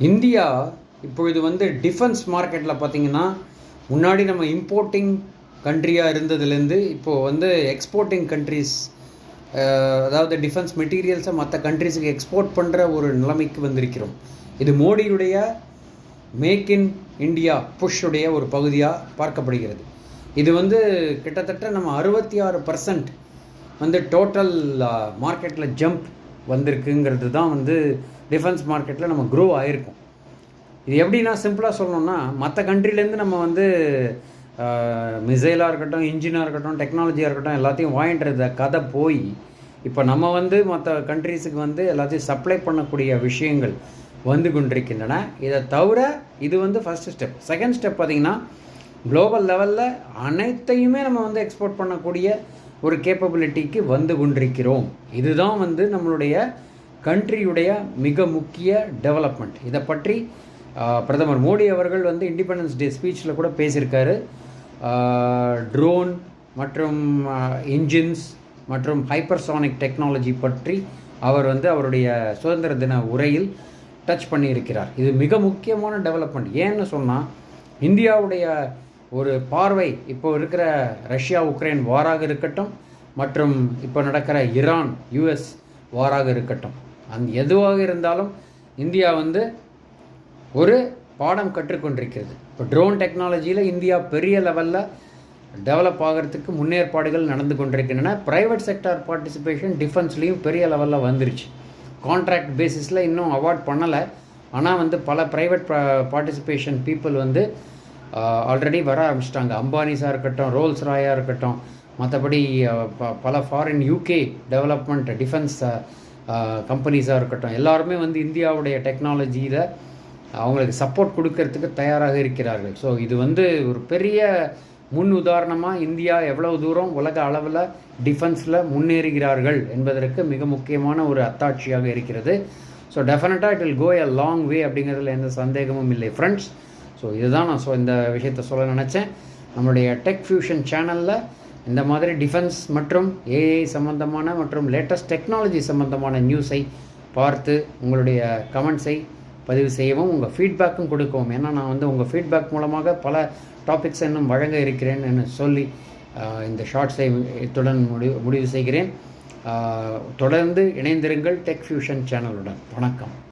India இப்பொழுது வந்து defence மார்க்கெட்டில் பார்த்திங்கன்னா முன்னாடி நம்ம இம்போர்ட்டிங் கண்ட்ரியாக இருந்ததுலேருந்து இப்போது வந்து எக்ஸ்போர்ட்டிங் கண்ட்ரிஸ், அதாவது டிஃபென்ஸ் மெட்டீரியல்ஸை மற்ற கண்ட்ரிஸுக்கு எக்ஸ்போர்ட் பண்ணுற ஒரு நிலைமைக்கு வந்திருக்கிறோம். இது மோடியுடைய மேக் இன் இந்தியா புஷ்ஷுடைய ஒரு பகுதியாக பார்க்கப்படுகிறது. இது வந்து கிட்டத்தட்ட நம்ம 66% வந்து டோட்டல் மார்க்கெட்டில் ஜம்ப் வந்திருக்குங்கிறது தான் வந்து டிஃபென்ஸ் மார்க்கெட்டில் நம்ம க்ரோ ஆகிருக்கோம். இது எப்படின்னா சிம்பிளாக சொல்லணும்னா, மற்ற கண்ட்ரிலேருந்து நம்ம வந்து மிசைலாக இருக்கட்டும், இன்ஜினாக இருக்கட்டும், டெக்னாலஜியாக இருக்கட்டும், எல்லாத்தையும் வாங்கிட்டுறத கதை போய் இப்போ நம்ம வந்து மற்ற கண்ட்ரீஸுக்கு வந்து எல்லாத்தையும் சப்ளை பண்ணக்கூடிய விஷயங்கள் வந்து கொண்டிருக்கின்றன. இதை தவிர இது வந்து ஃபஸ்ட்டு ஸ்டெப். செகண்ட் ஸ்டெப் பார்த்திங்கன்னா, குளோபல் லெவலில் அனைத்தையுமே நம்ம வந்து எக்ஸ்போர்ட் பண்ணக்கூடிய ஒரு கேப்பபிலிட்டிக்கு வந்து கொண்டிருக்கிறோம். இதுதான் வந்து நம்மளுடைய கண்ட்ரியுடைய மிக முக்கிய டெவலப்மெண்ட். இதை பற்றி பிரதமர் மோடி அவர்கள் வந்து இண்டிபெண்டன்ஸ் டே ஸ்பீச்சில் கூட பேசியிருக்காரு. ட்ரோன் மற்றும் இன்ஜின்ஸ் மற்றும் ஹைப்பர்சானிக் டெக்னாலஜி பற்றி அவர் வந்து அவருடைய சுதந்திர தின உரையில் டச் பண்ணியிருக்கிறார். இது மிக முக்கியமான டெவலப்மெண்ட். ஏன்னு சொன்னால், இந்தியாவுடைய ஒரு பார்வை இப்போ இருக்கிற ரஷ்யா உக்ரைன் வாராக இருக்கட்டும், மற்றும் இப்போ நடக்கிற ஈரான் யூஎஸ் வாராக இருக்கட்டும், எதுவாக இருந்தாலும் இந்தியா வந்து ஒரு பாடம் கற்றுக்கொண்டிருக்கிறது. இப்போ ட்ரோன் டெக்னாலஜியில் இந்தியா பெரிய லெவலில் டெவலப் ஆகிறதுக்கு முன்னேற்பாடுகள் நடந்து கொண்டிருக்கின்றன. ப்ரைவேட் செக்டார் பார்ட்டிசிபேஷன் டிஃபென்ஸ்லேயும் பெரிய லெவலில் வந்துருச்சு. கான்ட்ராக்ட் பேசிஸில் இன்னும் அவார்ட் பண்ணலை, ஆனால் வந்து பல ப்ரைவேட் பார்ட்டிசிபேஷன் பீப்புள் வந்து ஆல்ரெடி வர ஆரம்பிச்சிட்டாங்க. அம்பானிஸாக இருக்கட்டும், ரோல்ஸ் ராயாக இருக்கட்டும், மற்றபடி பல ஃபாரின் யூகே டெவலப்மெண்ட் டிஃபென்ஸ் கம்பெனிஸாக இருக்கட்டும், எல்லாருமே வந்து இந்தியாவுடைய டெக்னாலஜியில் அவங்களுக்கு சப்போர்ட் கொடுக்கறதுக்கு தயாராக இருக்கிறார்கள். ஸோ இது வந்து ஒரு பெரிய முன் உதாரணமாக இந்தியா எவ்வளவு தூரம் உலக அளவில் டிஃபென்ஸில் முன்னேறுகிறார்கள் என்பதற்கு மிக முக்கியமான ஒரு அத்தாட்சியாக இருக்கிறது. ஸோ டெஃபினட்டாக it will go a long way அப்படிங்கிறதுல எந்த சந்தேகமும் இல்லை ஃப்ரெண்ட்ஸ். ஸோ இதுதான் நான் இந்த விஷயத்தை சொல்ல நினச்சேன். நம்மளுடைய டெக் ஃபியூஷன் சேனலில் இந்த மாதிரி டிஃபென்ஸ் மற்றும் ஏஐ சம்மந்தமான மற்றும் லேட்டஸ்ட் டெக்னாலஜி சம்மந்தமான நியூஸை பார்த்து உங்களுடைய கமெண்ட்ஸை பதிவு செய்யவும், உங்கள் ஃபீட்பேக்கும் கொடுக்கவும். ஏன்னா நான் வந்து உங்கள் ஃபீட்பேக் மூலமாக பல டாபிக்ஸ் இன்னும் வழங்க இருக்கிறேன்னு சொல்லி இந்த ஷார்ட்ஸை இத்துடன் முடிவு செய்கிறேன். தொடர்ந்து இணைந்திருங்கள் டெக் ஃபியூஷன் சேனலுடன். வணக்கம்.